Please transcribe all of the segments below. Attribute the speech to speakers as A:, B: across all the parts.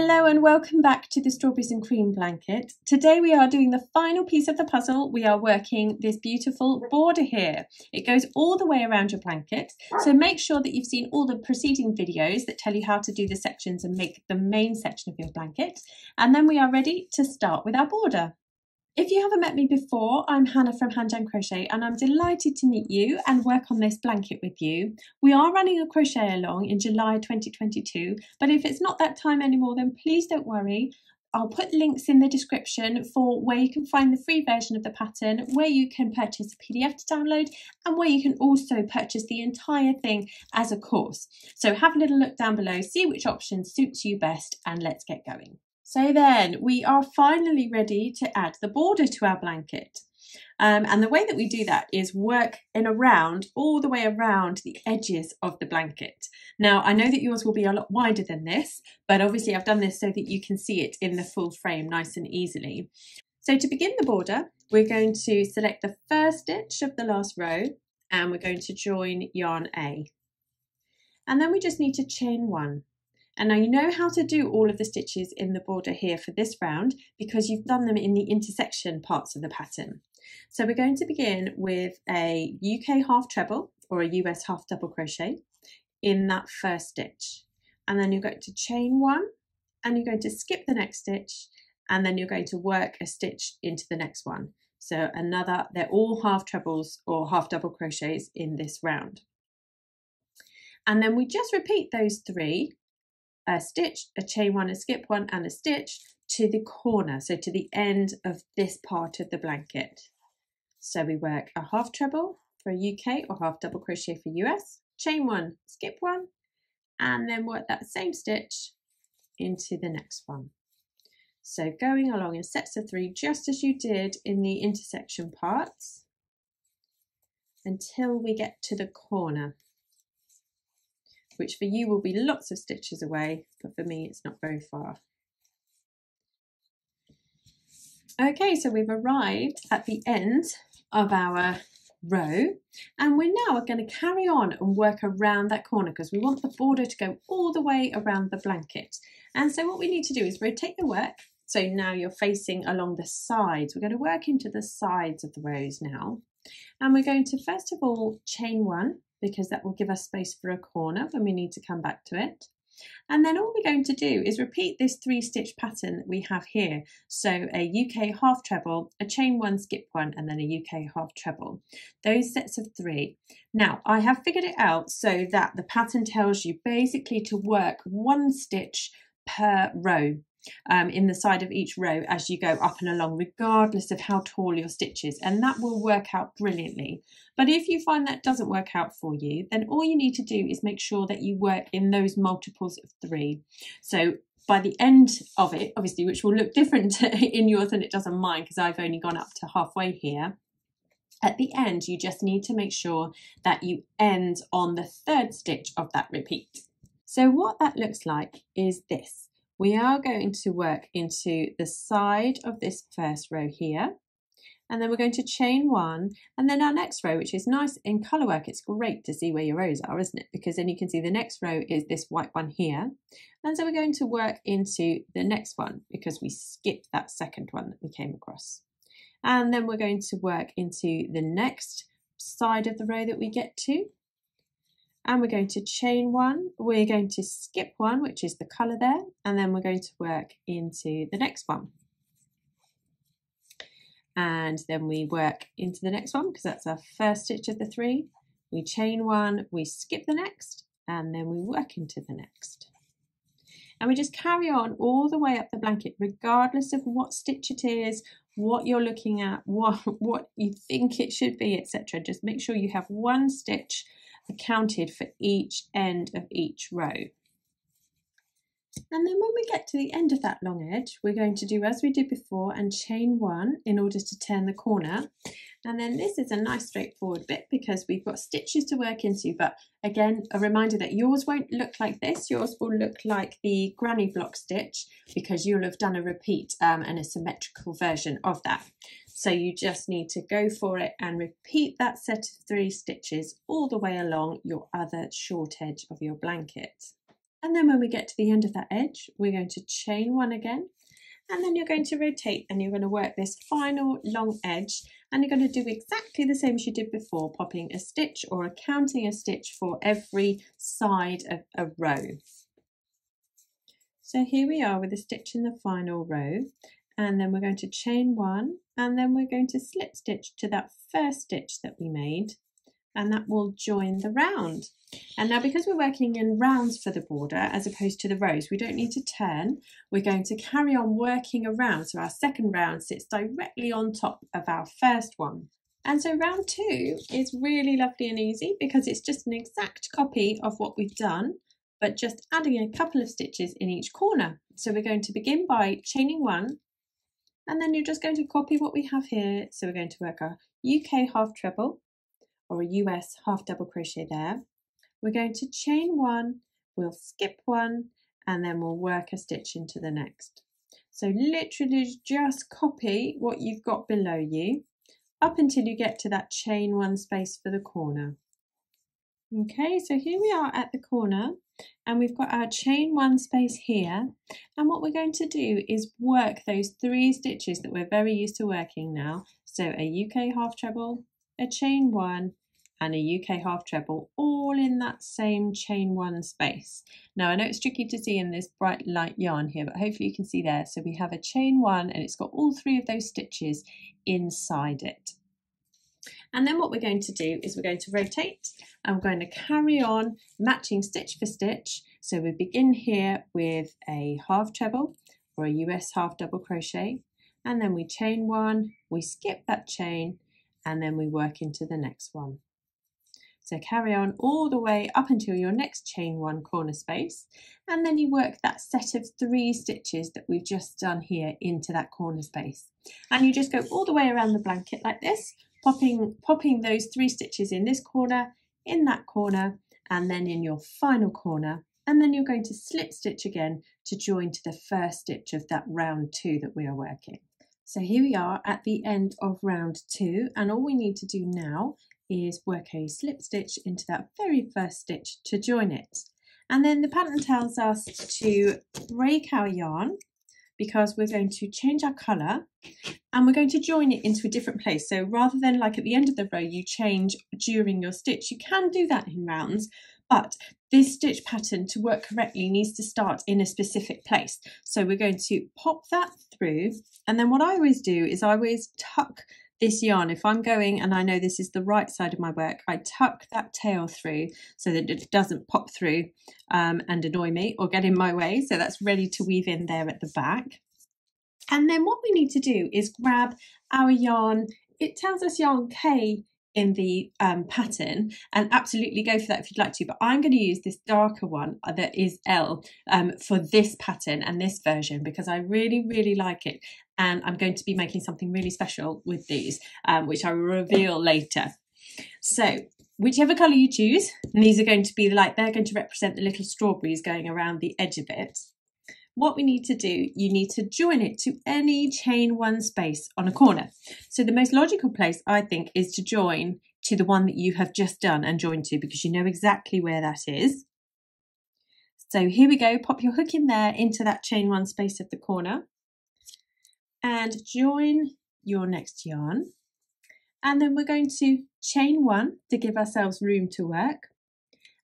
A: Hello and welcome back to the Strawberries and Cream blanket. Today we are doing the final piece of the puzzle. We are working this beautiful border here. It goes all the way around your blanket, so make sure that you've seen all the preceding videos that tell you how to do the sections and make the main section of your blanket. And then we are ready to start with our border. If you haven't met me before, I'm Hannah from Afghan Crochet and I'm delighted to meet you and work on this blanket with you. We are running a crochet along in July 2022, but if it's not that time anymore, then please don't worry. I'll put links in the description for where you can find the free version of the pattern, where you can purchase a PDF to download, and where you can also purchase the entire thing as a course. So have a little look down below, see which option suits you best, and let's get going. So then we are finally ready to add the border to our blanket. And the way that we do that is work all the way around the edges of the blanket. Now, I know that yours will be a lot wider than this, but obviously I've done this so that you can see it in the full frame nice and easily. So to begin the border, we're going to select the first stitch of the last row and we're going to join yarn A. And then we just need to chain one. And now you know how to do all of the stitches in the border here for this round because you've done them in the intersection parts of the pattern. So we're going to begin with a UK half treble or a US half double crochet in that first stitch. And then you're going to chain one and you're going to skip the next stitch and then you're going to work a stitch into the next one. So they're all half trebles or half double crochets in this round. And then we just repeat those three. A stitch, a chain one, a skip one and a stitch to the corner, so to the end of this part of the blanket. So we work a half treble for a UK or half double crochet for US, chain one, skip one, and then work that same stitch into the next one. So going along in sets of three, just as you did in the intersection parts, until we get to the corner, which for you will be lots of stitches away, but for me it's not very far. Okay, so we've arrived at the end of our row and we're now going to carry on and work around that corner because we want the border to go all the way around the blanket. And so what we need to do is rotate the work. So now you're facing along the sides. We're going to work into the sides of the rows now. And we're going to first of all chain one, because that will give us space for a corner when we need to come back to it. And then all we're going to do is repeat this 3-stitch pattern that we have here. So a UK half treble, a chain one, skip one, and then a UK half treble. Those sets of 3. Now I have figured it out so that the pattern tells you basically to work 1 stitch per row. In the side of each row as you go up and along, regardless of how tall your stitch is, and that will work out brilliantly. But if you find that doesn't work out for you, then all you need to do is make sure that you work in those multiples of 3. So by the end of it, obviously, which will look different in yours than it does on mine because I've only gone up to halfway here. At the end, you just need to make sure that you end on the 3rd stitch of that repeat. So what that looks like is this. We are going to work into the side of this first row here, and then we're going to chain one, and then our next row, which is nice in colorwork, it's great to see where your rows are, isn't it? Because then you can see the next row is this white one here, and so we're going to work into the next one because we skipped that second one that we came across. And then we're going to work into the next side of the row that we get to. And we're going to chain one, we're going to skip one, which is the colour there, and then we're going to work into the next one. And then we work into the next one because that's our first stitch of the 3. We chain one, we skip the next, and then we work into the next. And we just carry on all the way up the blanket, regardless of what stitch it is, what you're looking at, what you think it should be, etc. Just make sure you have 1 stitch accounted for each end of each row. And then when we get to the end of that long edge, we're going to do as we did before and chain one in order to turn the corner. And then this is a nice straightforward bit because we've got stitches to work into, but again, a reminder that yours won't look like this. Yours will look like the granny block stitch because you'll have done a repeat and a symmetrical version of that. So you just need to go for it and repeat that set of 3 stitches all the way along your other short edge of your blanket. And then when we get to the end of that edge, we're going to chain one again, and then you're going to rotate and you're going to work this final long edge, and you're going to do exactly the same as you did before, popping a stitch or counting a stitch for every side of a row. So here we are with a stitch in the final row, and then we're going to chain one, and then we're going to slip stitch to that first stitch that we made, and that will join the round. And now, because we're working in rounds for the border as opposed to the rows, we don't need to turn. We're going to carry on working around, so our second round sits directly on top of our first one. And so round two is really lovely and easy because it's just an exact copy of what we've done, but just adding a couple of stitches in each corner. So we're going to begin by chaining one, and then you're just going to copy what we have here. So we're going to work a UK half treble or a US half double crochet there. We're going to chain one, we'll skip one, and then we'll work a stitch into the next. So literally just copy what you've got below you up until you get to that chain one space for the corner. Okay, so here we are at the corner, and we've got our chain one space here, and what we're going to do is work those 3 stitches that we're very used to working now. So a UK half treble, a chain one, and a UK half treble, all in that same chain one space. Now I know it's tricky to see in this bright light yarn here, but hopefully you can see there. So we have a chain one, and it's got all 3 of those stitches inside it. And then what we're going to do is we're going to rotate, and we're going to carry on matching stitch for stitch. So we begin here with a half treble or a US half double crochet, and then we chain one, we skip that chain, and then we work into the next one. So carry on all the way up until your next chain one corner space, and then you work that set of 3 stitches that we've just done here into that corner space. And you just go all the way around the blanket like this, popping those 3 stitches in this corner, in that corner, and then in your final corner. And then you're going to slip stitch again to join to the first stitch of that round 2 that we are working. So here we are at the end of round 2, and all we need to do now is work a slip stitch into that very first stitch to join it. And then the pattern tells us to break our yarn because we're going to change our colour and we're going to join it into a different place. So rather than like at the end of the row you change during your stitch, you can do that in rounds, but this stitch pattern to work correctly needs to start in a specific place. So we're going to pop that through, and then what I always do is I always tuck this yarn. If I'm going and I know this is the right side of my work, I tuck that tail through so that it doesn't pop through and annoy me or get in my way. So that's ready to weave in there at the back. And then what we need to do is grab our yarn. It tells us yarn K in the pattern, and absolutely go for that if you'd like to, but I'm going to use this darker one that is L for this pattern and this version because I really like it, and I'm going to be making something really special with these which I will reveal later. So whichever colour you choose, and these are going to be like, they're going to represent the little strawberries going around the edge of it. What we need to do, you need to join it to any chain one space on a corner. So the most logical place, I think, is to join to the one that you have just done and join to, because you know exactly where that is. So here we go, pop your hook in there into that chain one space of the corner and join your next yarn. And then we're going to chain one to give ourselves room to work.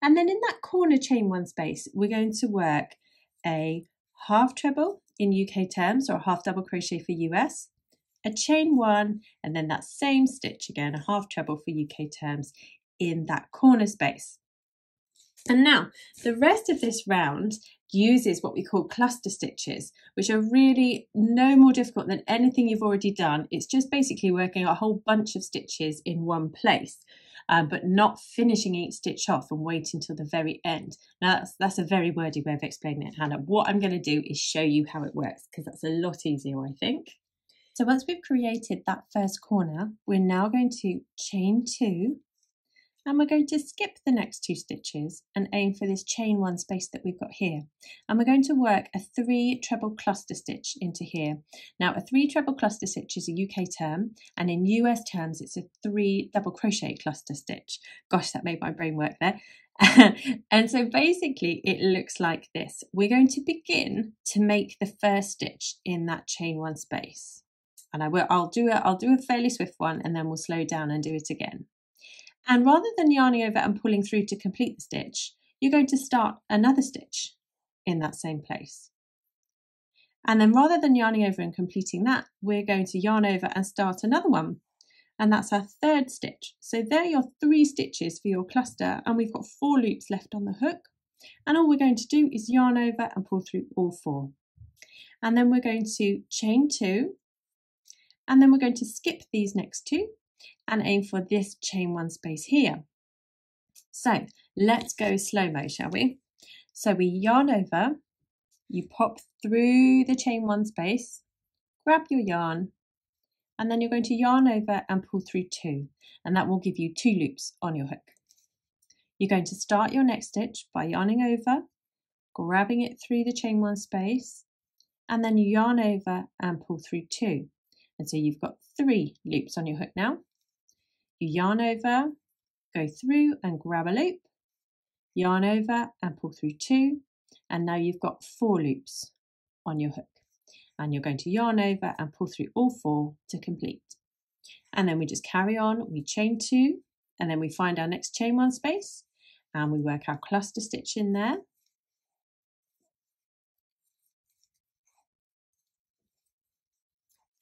A: And then in that corner chain one space, we're going to work a half treble in UK terms, or a half double crochet for US, a chain one, and then that same stitch again, a half treble for UK terms in that corner space. And now the rest of this round uses what we call cluster stitches, which are really no more difficult than anything you've already done. It's just basically working a whole bunch of stitches in one place. But not finishing each stitch off and waiting till the very end. Now that's a very wordy way of explaining it, Hannah. What I'm going to do is show you how it works because that's a lot easier, I think. So once we've created that first corner, we're now going to chain 2, and we're going to skip the next 2 stitches and aim for this chain one space that we've got here. And we're going to work a 3 treble cluster stitch into here. Now a 3 treble cluster stitch is a UK term, and in US terms it's a 3 double crochet cluster stitch. Gosh, that made my brain work there. And so basically it looks like this. We're going to begin to make the first stitch in that chain one space. And I'll do a fairly swift one, and then we'll slow down and do it again. And rather than yarning over and pulling through to complete the stitch, you're going to start another stitch in that same place. And then rather than yarning over and completing that, we're going to yarn over and start another one. And that's our third stitch. So there are your 3 stitches for your cluster, and we've got 4 loops left on the hook. And all we're going to do is yarn over and pull through all 4. And then we're going to chain 2, and then we're going to skip these next 2 and aim for this chain 1 space here. So let's go slow-mo, shall we? So we yarn over, you pop through the chain 1 space, grab your yarn, and then you're going to yarn over and pull through 2, and that will give you 2 loops on your hook. You're going to start your next stitch by yarning over, grabbing it through the chain 1 space, and then you yarn over and pull through 2. And so you've got 3 loops on your hook now. You yarn over, go through and grab a loop, yarn over and pull through 2, and now you've got 4 loops on your hook. And you're going to yarn over and pull through all 4 to complete. And then we just carry on, we chain 2, and then we find our next chain 1 space, and we work our cluster stitch in there.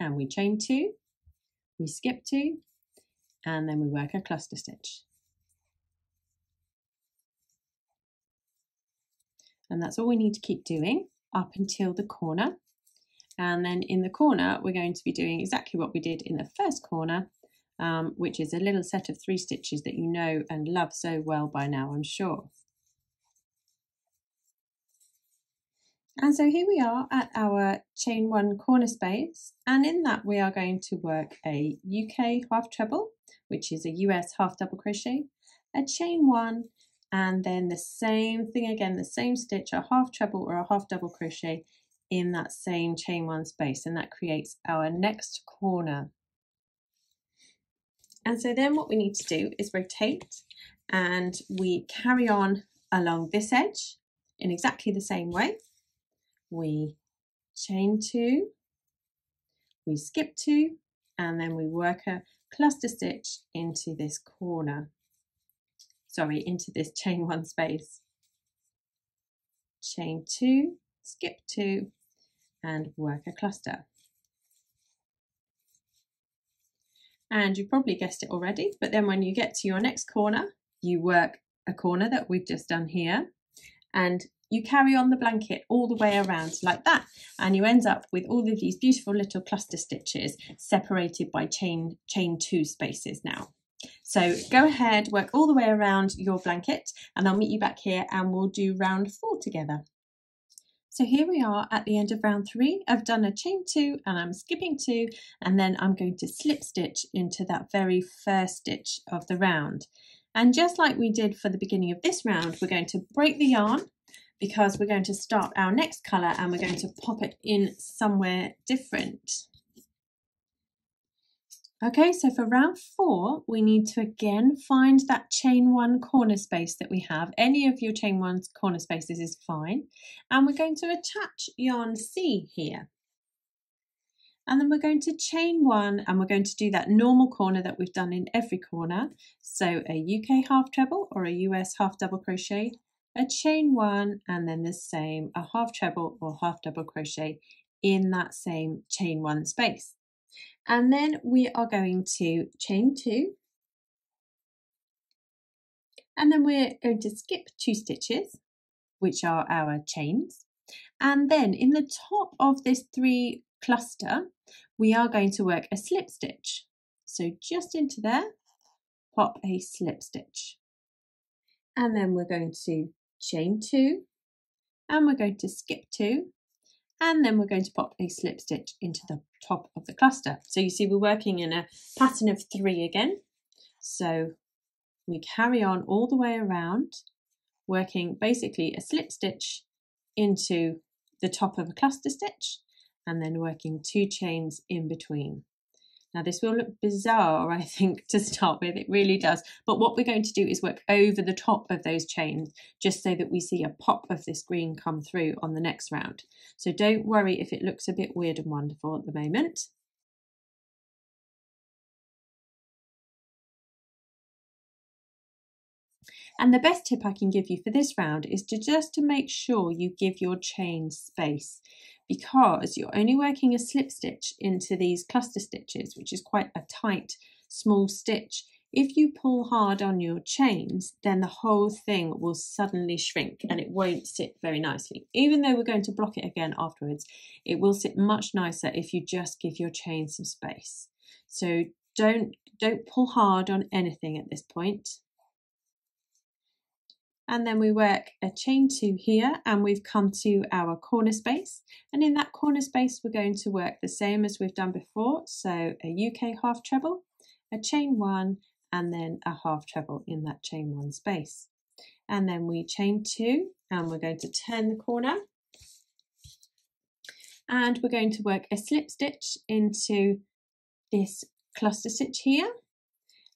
A: And we chain 2, we skip 2, and then we work a cluster stitch. And that's all we need to keep doing up until the corner. And then in the corner, we're going to be doing exactly what we did in the first corner, which is a little set of 3 stitches that you know and love so well by now, I'm sure. And so here we are at our chain 1 corner space, and in that we are going to work a UK half treble, which is a US half double crochet, a chain 1, and then the same thing again, the same stitch, a half treble or a half double crochet in that same chain 1 space, and that creates our next corner. And so then what we need to do is rotate, and we carry on along this edge in exactly the same way. We chain 2, we skip 2, and then we work a cluster stitch into this corner. Sorry, into this chain 1 space. Chain 2, skip 2, and work a cluster. And you've probably guessed it already, but then when you get to your next corner, you work a corner that we've just done here, and you carry on the blanket all the way around like that, and you end up with all of these beautiful little cluster stitches separated by chain 2 spaces now. So go ahead, work all the way around your blanket, and I'll meet you back here and we'll do round 4 together. So here we are at the end of round 3. I've done a chain 2 and I'm skipping 2, and then I'm going to slip stitch into that very first stitch of the round. And just like we did for the beginning of this round, we're going to break the yarn because we're going to start our next colour and we're going to pop it in somewhere different. Okay, so for round 4, we need to again find that chain 1 corner space that we have. Any of your chain 1 corner spaces is fine. And we're going to attach yarn C here. And then we're going to chain 1, and we're going to do that normal corner that we've done in every corner. So a UK half treble or a US half double crochet, a chain 1, and then the same, a half treble or half double crochet in that same chain 1 space. And then we are going to chain 2, and then we're going to skip 2 stitches, which are our chains. And then in the top of this 3 cluster, we are going to work a slip stitch. So just into there, pop a slip stitch. And then we're going to chain 2, and we're going to skip 2, and then we're going to pop a slip stitch into the top of the cluster. So you see we're working in a pattern of 3 again. So we carry on all the way around, working basically a slip stitch into the top of a cluster stitch, and then working 2 chains in between. Now this will look bizarre, I think, to start with, it really does. But what we're going to do is work over the top of those chains, just so that we see a pop of this green come through on the next round. So don't worry if it looks a bit weird and wonderful at the moment. And the best tip I can give you for this round is to make sure you give your chain space, because you're only working a slip stitch into these cluster stitches, which is quite a tight, small stitch. If you pull hard on your chains, then the whole thing will suddenly shrink and it won't sit very nicely. Even though we're going to block it again afterwards, it will sit much nicer if you just give your chain some space. So don't pull hard on anything at this point. And then we work a chain 2 here, and we've come to our corner space, and in that corner space we're going to work the same as we've done before, so a UK half treble, a chain 1, and then a half treble in that chain 1 space. And then we chain 2, and we're going to turn the corner, and we're going to work a slip stitch into this cluster stitch here,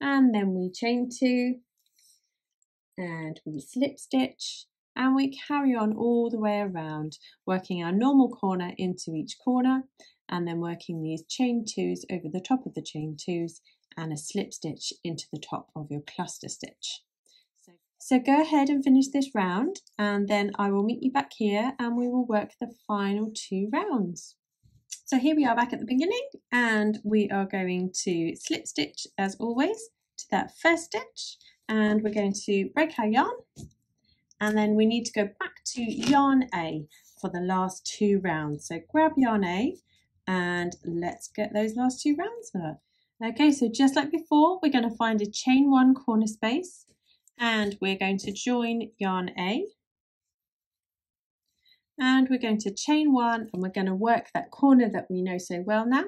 A: and then we chain 2, and we slip stitch, and we carry on all the way around, working our normal corner into each corner, and then working these chain 2s over the top of the chain 2s and a slip stitch into the top of your cluster stitch. So go ahead and finish this round, and then I will meet you back here and we will work the final 2 rounds. So here we are back at the beginning, and we are going to slip stitch as always to that first stitch, and we're going to break our yarn, and then we need to go back to yarn A for the last 2 rounds. So grab yarn A and let's get those last 2 rounds up. Okay, so just like before, we're going to find a chain 1 corner space, and we're going to join yarn A, and we're going to chain 1, and we're going to work that corner that we know so well now.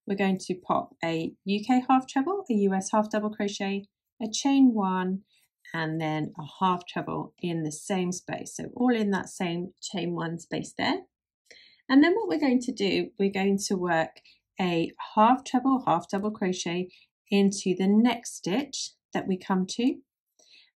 A: We're going to pop a UK half treble, a US half double crochet, a chain 1, and then a half treble in the same space, so all in that same chain 1 space there. And then what we're going to do, we're going to work a half treble, half double crochet into the next stitch that we come to,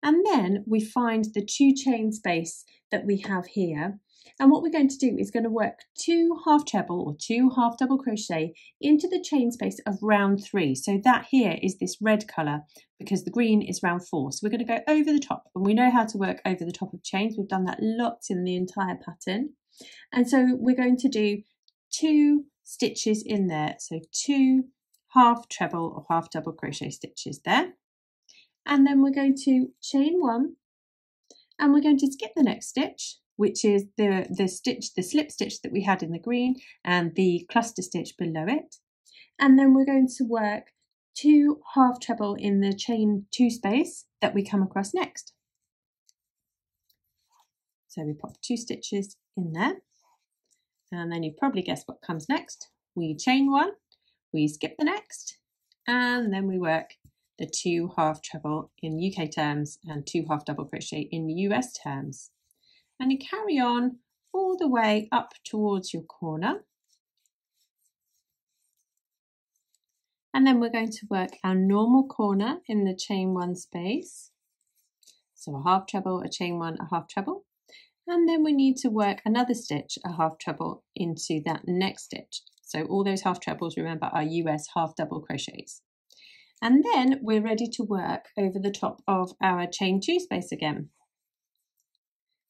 A: and then we find the 2 chain space that we have here. And what we're going to do is going to work 2 half treble or 2 half double crochet into the chain space of round 3. So that here is this red colour, because the green is round 4. So we're going to go over the top, and we know how to work over the top of chains. We've done that lots in the entire pattern. And so we're going to do 2 stitches in there. So 2 half treble or half double crochet stitches there. And then we're going to chain 1, and we're going to skip the next stitch, which is the slip stitch that we had in the green and the cluster stitch below it. And then we're going to work 2 half treble in the chain 2 space that we come across next. So we pop 2 stitches in there, and then you've probably guessed what comes next. We chain 1, we skip the next, and then we work the 2 half treble in UK terms and 2 half double crochet in US terms. And you carry on all the way up towards your corner. And then we're going to work our normal corner in the chain 1 space. So a half treble, a chain 1, a half treble. And then we need to work another stitch, a half treble, into that next stitch. So all those half trebles, remember, are US half double crochets. And then we're ready to work over the top of our chain 2 space again.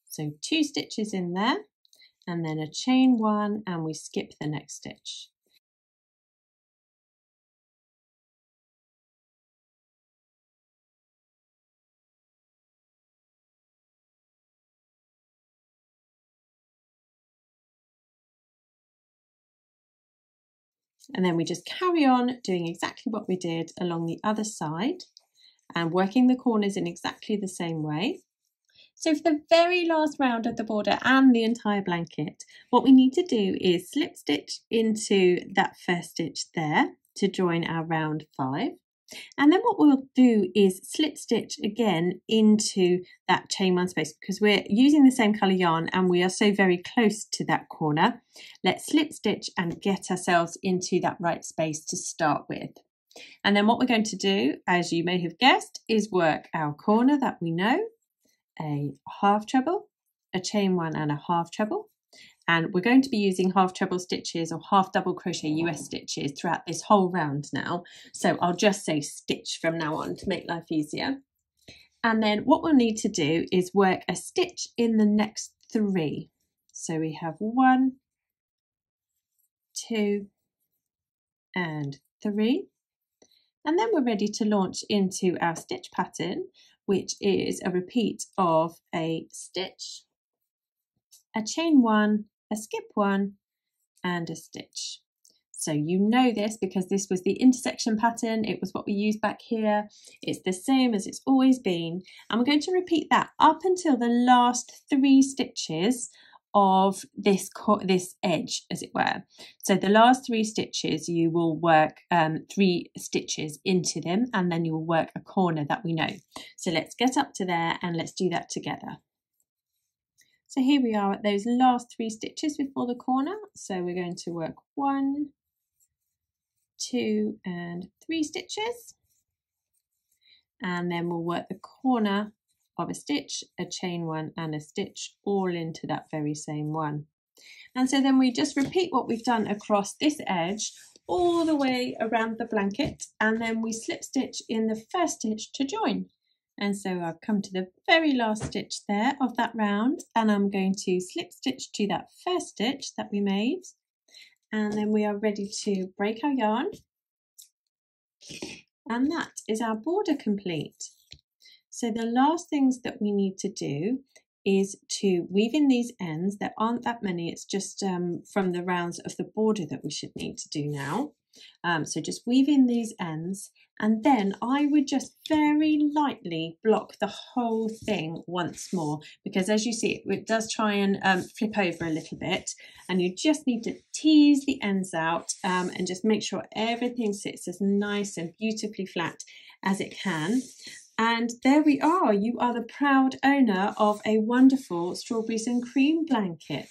A: So 2 stitches in there, and then a chain 1, and we skip the next stitch. And then we just carry on doing exactly what we did along the other side and working the corners in exactly the same way. So for the very last round of the border and the entire blanket, what we need to do is slip stitch into that first stitch there to join our round 5. And then what we'll do is slip stitch again into that chain one space, because we're using the same colour yarn and we are so very close to that corner. Let's slip stitch and get ourselves into that right space to start with. And then what we're going to do, as you may have guessed, is work our corner that we know, a half treble, a chain one and a half treble. And we're going to be using half treble stitches or half double crochet US stitches throughout this whole round now. So I'll just say stitch from now on to make life easier. And then what we'll need to do is work a stitch in the next 3. So we have 1, 2, and 3. And then we're ready to launch into our stitch pattern, which is a repeat of a stitch, a chain one, a skip one, and a stitch. So you know this because this was the intersection pattern. It was what we used back here. It's the same as it's always been. And we're going to repeat that up until the last 3 stitches of this edge, as it were. So the last 3 stitches, you will work 3 stitches into them, and then you will work a corner that we know. So let's get up to there and let's do that together. So here we are at those last 3 stitches before the corner. So we're going to work 1, 2, and 3 stitches. And then we'll work the corner of a stitch, a chain one, and a stitch all into that very same one. And so then we just repeat what we've done across this edge all the way around the blanket, and then we slip stitch in the first stitch to join. And so I've come to the very last stitch there of that round, and I'm going to slip stitch to that first stitch that we made, and then we are ready to break our yarn, and that is our border complete. So the last things that we need to do is to weave in these ends. There aren't that many, it's just from the rounds of the border that we should need to do now. So just weave in these ends, and then I would just very lightly block the whole thing once more, because as you see it does try and flip over a little bit, and you just need to tease the ends out and just make sure everything sits as nice and beautifully flat as it can. And there we are, you are the proud owner of a wonderful strawberries and cream blanket.